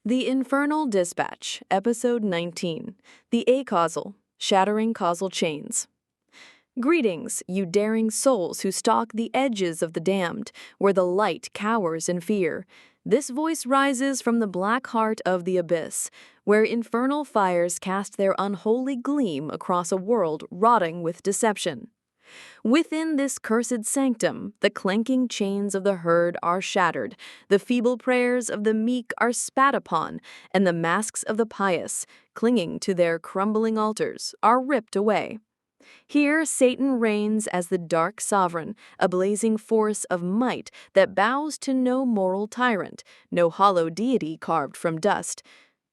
The Infernal Dispatch, Episode 19, The Acausal, Shattering Causal Chains. Greetings, you daring souls who stalk the edges of the damned, where the light cowers in fear. This voice rises from the black heart of the abyss, where infernal fires cast their unholy gleam across a world rotting with deception. Within this cursed sanctum, the clanking chains of the herd are shattered, the feeble prayers of the meek are spat upon, and the masks of the pious, clinging to their crumbling altars, are ripped away. Here Satan reigns as the dark sovereign, a blazing force of might that bows to no moral tyrant, no hollow deity carved from dust.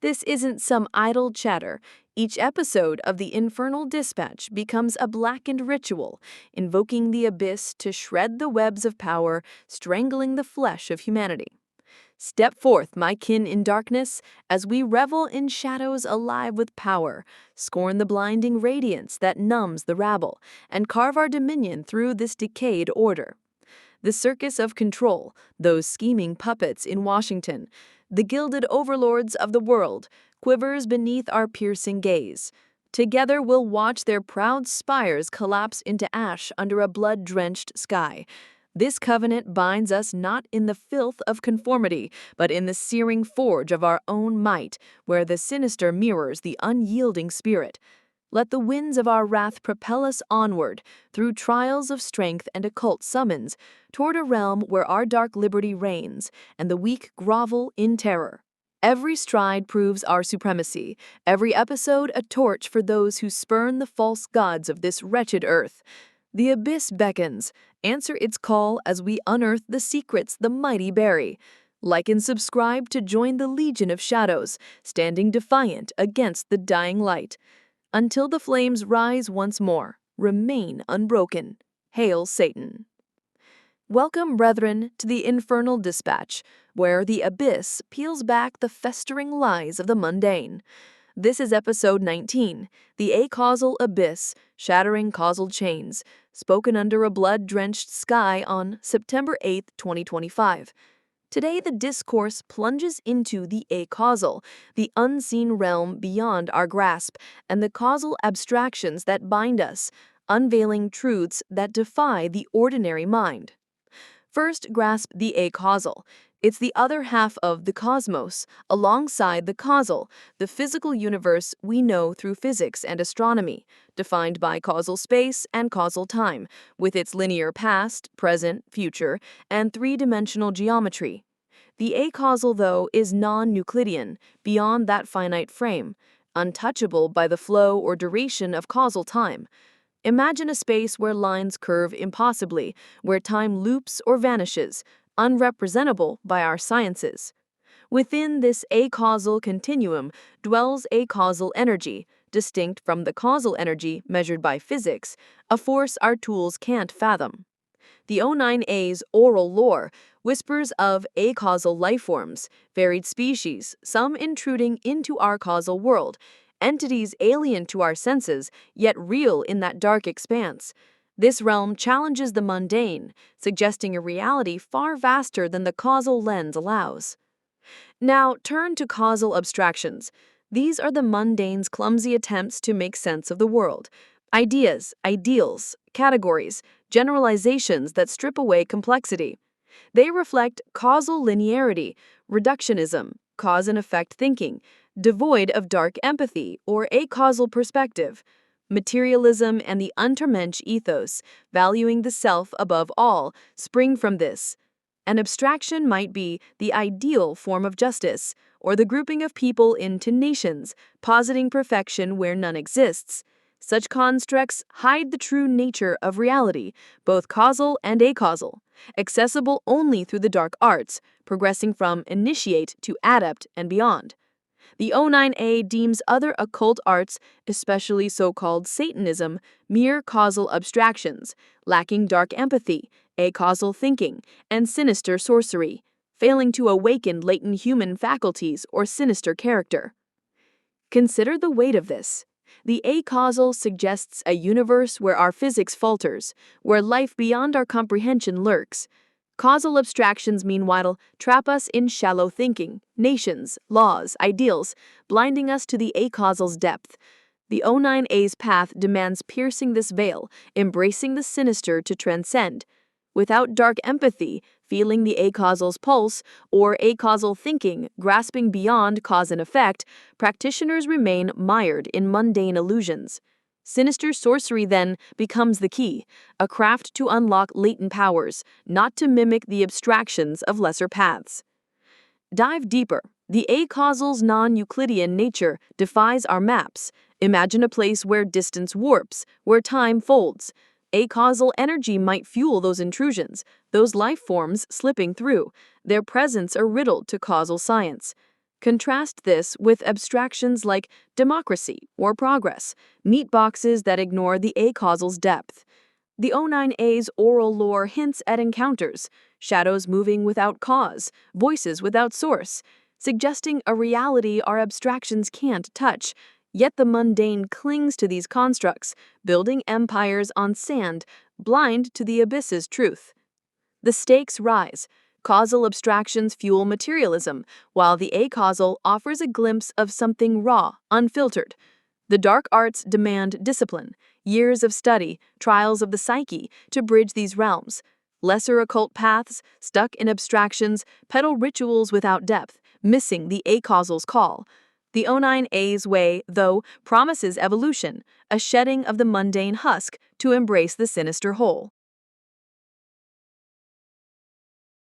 This isn't some idle chatter. Each episode of the Infernal Dispatch becomes a blackened ritual, invoking the abyss to shred the webs of power, strangling the flesh of humanity. Step forth, my kin in darkness, as we revel in shadows alive with power, scorn the blinding radiance that numbs the rabble, and carve our dominion through this decayed order. The circus of control, those scheming puppets in Washington, the gilded overlords of the world, quivers beneath our piercing gaze. Together we'll watch their proud spires collapse into ash under a blood-drenched sky. This covenant binds us not in the filth of conformity, but in the searing forge of our own might, where the sinister mirrors the unyielding spirit. Let the winds of our wrath propel us onward, through trials of strength and occult summons, toward a realm where our dark liberty reigns, and the weak grovel in terror. Every stride proves our supremacy, every episode a torch for those who spurn the false gods of this wretched earth. The abyss beckons. Answer its call as we unearth the secrets the mighty bury. Like and subscribe to join the legion of shadows, standing defiant against the dying light. Until the flames rise once more, remain unbroken. Hail Satan. Welcome, brethren, to the Infernal Dispatch, where the abyss peels back the festering lies of the mundane. This is Episode 19, The Acausal Abyss, Shattering Causal Chains, spoken under a blood-drenched sky on September 8, 2025. Today, the discourse plunges into the acausal, the unseen realm beyond our grasp, and the causal abstractions that bind us, unveiling truths that defy the ordinary mind. First, grasp the acausal. It's the other half of the cosmos, alongside the causal, the physical universe we know through physics and astronomy, defined by causal space and causal time, with its linear past, present, future, and three-dimensional geometry. The acausal, though, is non-Euclidean, beyond that finite frame, untouchable by the flow or duration of causal time. Imagine a space where lines curve impossibly, where time loops or vanishes, unrepresentable by our sciences. Within this acausal continuum dwells acausal energy, distinct from the causal energy measured by physics, a force our tools can't fathom. The O9A's oral lore whispers of acausal lifeforms, varied species, some intruding into our causal world, entities alien to our senses, yet real in that dark expanse. This realm challenges the mundane, suggesting a reality far vaster than the causal lens allows. Now, turn to causal abstractions. These are the mundane's clumsy attempts to make sense of the world. Ideas, ideals, categories, generalizations that strip away complexity. They reflect causal linearity, reductionism, cause and effect thinking, devoid of dark empathy or acausal perspective. Materialism and the Untermensch ethos, valuing the self above all, spring from this. An abstraction might be the ideal form of justice, or the grouping of people into nations, positing perfection where none exists. Such constructs hide the true nature of reality, both causal and acausal, accessible only through the dark arts, progressing from initiate to adept and beyond. The O9A deems other occult arts, especially so-called Satanism, mere causal abstractions, lacking dark empathy, acausal thinking, and sinister sorcery, failing to awaken latent human faculties or sinister character. Consider the weight of this. The acausal suggests a universe where our physics falters, where life beyond our comprehension lurks. Causal abstractions, meanwhile, trap us in shallow thinking, nations, laws, ideals, blinding us to the acausal's depth. The O9A's path demands piercing this veil, embracing the sinister to transcend. Without dark empathy, feeling the acausal's pulse, or acausal thinking, grasping beyond cause and effect, practitioners remain mired in mundane illusions. Sinister sorcery, then, becomes the key, a craft to unlock latent powers, not to mimic the abstractions of lesser paths. Dive deeper. The acausal's non-Euclidean nature defies our maps. Imagine a place where distance warps, where time folds. Acausal energy might fuel those intrusions, those life forms slipping through, their presence a riddle to causal science. Contrast this with abstractions like democracy or progress, neat boxes that ignore the acausal's depth. The O9A's oral lore hints at encounters, shadows moving without cause, voices without source, suggesting a reality our abstractions can't touch. Yet the mundane clings to these constructs, building empires on sand, blind to the abyss's truth. The stakes rise. Causal abstractions fuel materialism, while the acausal offers a glimpse of something raw, unfiltered. The dark arts demand discipline, years of study, trials of the psyche to bridge these realms. Lesser occult paths, stuck in abstractions, peddle rituals without depth, missing the acausal's call. The O9A's way, though, promises evolution, a shedding of the mundane husk to embrace the sinister whole.